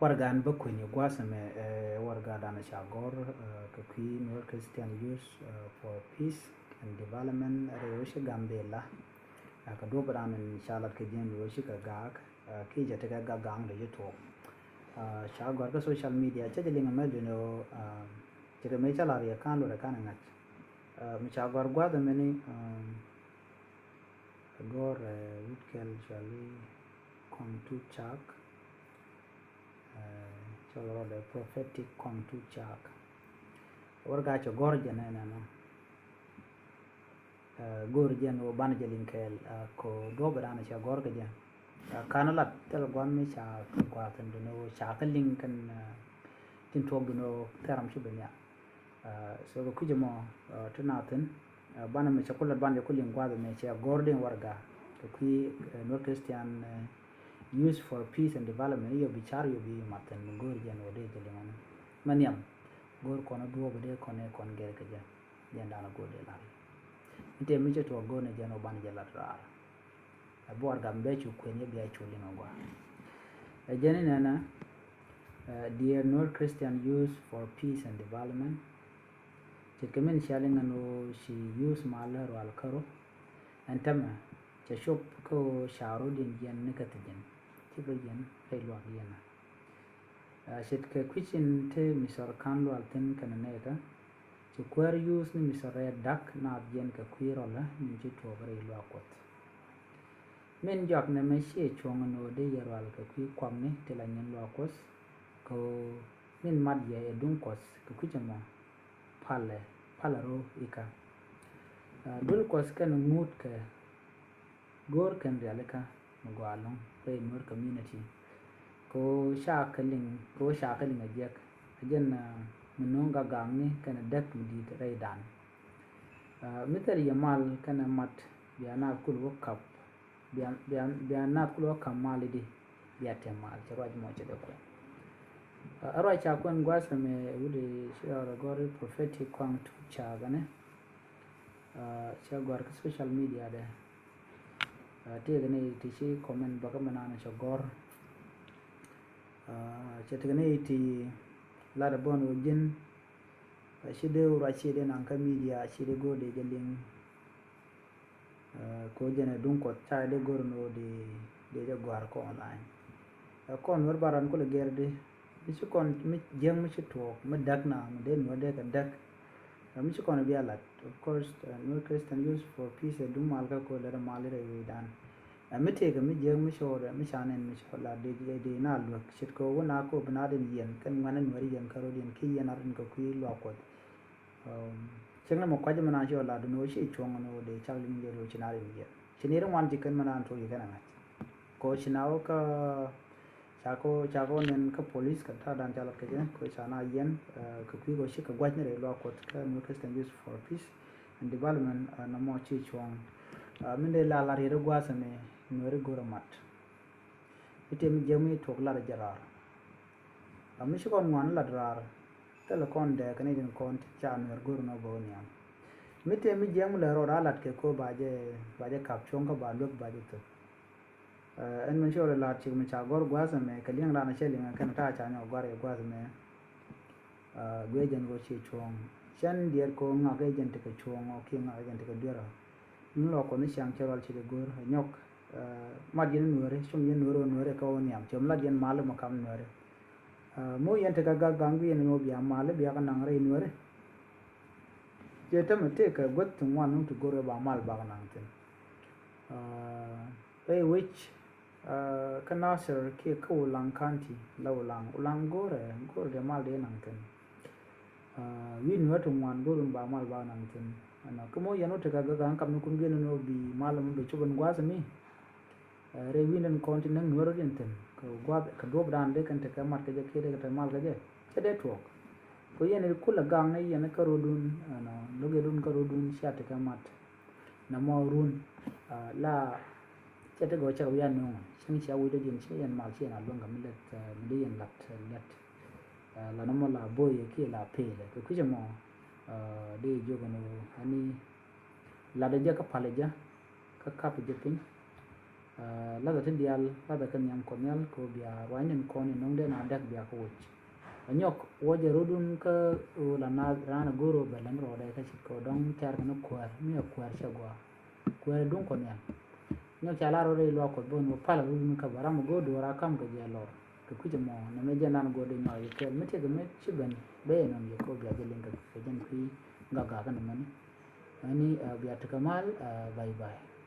wargan ba kunyo gwasame warga dana shagor ka Queen World Christian Youth for Peace and Development rewoshi Gambela ka do bramen shalat ke jen rewoshi ka gag ki jate ka gagang de to shagor ka social media che de linga medo no che me chala ya kan lo kan ngat mi shagor gwa de meni gor witkel shali kontu chak cholo the prophetic kontu chak warga cho gorja na no gorja no ban jelin kel ko do bana cha gorga ja kanalat tel gon mi cha kwa tan no cha kalin kan tin tog no taram shi banya so ko kujemo tunatin bana mi cha kulat ban ja kulin gwa me cha gordin warga ko ki no Christian Youth for Peace and Development yo bichar yo bi maten gor jan ode jelingan maniam gor kono duo bede kone kon ger ke ja janda na gode la inte mi je to gone jano ban je la tra bor gambe chu kwenye bi ai chuli ngwa jeni nana dear North Christian Youth for Peace and Development che kemen shalinga no shi youth malar wal karo antama che shop ko sharo din jen ne katjen tibayen ay lo yana shet ke kwichin te misor kan lo alten kan neta che kwer use ni misor dak na jen ka kwiro la ni je to bare lo akot men jok ne me she chong no de yerwal ka kwi kwam ni te la nyen lo akos ko men mad ye dun kos ka kwichama palaro ika dul kos kan mut ka gor kan realika magwalong pe nur community ko shakalin ajek ajen munonga gangni kana dak mudi raidan mitar yamal kana mat biana kul wakap biana kul wakam malidi biate mal charaj mo chede ko arwa cha kon gwasa me wude shara gori prophetic kwang tu cha gane cha gor social media de tegane ti comment baka manana chogor tegane ti la da bono jin shide ura shide nan ka media shide gode jelin ko jene dun ko taade gorno de gwar ko online kon wor baran ko le gerde mi kon mi jeng mi to mi dagna mi den wode ka dag mi kon bi alat of course no Christian Youth for Peace dum malga ko le malire dan mite ga mi jeng mi shore mi shanen mi shola de na lo shit ko wona ko banaden yen kan manan wari yen karo den ki yen arin ko ku lo ko chengna mo kwaje mana shola do no shi chong no de chaglin de ro chinare mi chinere wan jikan mana to yi kana ko chinawo ka chako nen ka police ka ta dan chala ke ko chana yen ka ku go shi ka gwajne re lo ko ka no Christian Youth for Peace and Development na mo chi chong min de la re ro gwasa me nore gora mat item jemi tok la jarar ami shi kon wan la drar telekon de kanidin kon cha nore gor no bo niam mite mi jemu le ro alat ke ko baje kap chong ka ba lok baje to en men shore la chi mi cha gor gwasa me kaliang la na shelinga kan ta cha nyo gore gwasa me gwejen go chi chong chan dier ko nga gwejen te ke chong o ki nga gwejen te ke dira lo ko ni shang chawal chi gor nyok madin nore shum yen nore ko niam chom la yen malu makam nore mo yen te ga gangu yen no biya malu biya kan nang re nore je tam te ka got tun wan to gore ba mal ba nang tin which kanasir ke ko lang kanti lang gore de mal de nang tin win watun wan gorun ba mal ba nang tin ana kuma yano te ga gang kam kun gene no bi malam be chuban gwasa mi re winan kontinent noro dinten ko gwa ka dob dan de kan te ka mat ke je ke de ta mal ga je che de tok ko yene kula gang ne yene ka rodun ana loge dun ka rodun sha te ka mat na mo run la che te go cha yan no sing cha wi de din che yan mal che na long ga mi let mi de yan lat net la na mo la boye ke la pe le ko ku je mo de jogano ani la de ka pale ja ka kap je pin la da tidial la da kan yam konyal ko bia wainin koni nongde na dak bia ko wich anyok woje rodun ka la na rana goro belam ro da ka ko dong char no kwar mi kwar chagwa kwar dun konyal nyok chala ro re lo ko bon mo pala ru ka bara mo godo ra kam ga jelo to kuje mo na me jana go de nyo ke mete ga me chiben be no ye ko bia jelen ga ke jan kui ga ga kan man ani bia ta kamal bye bye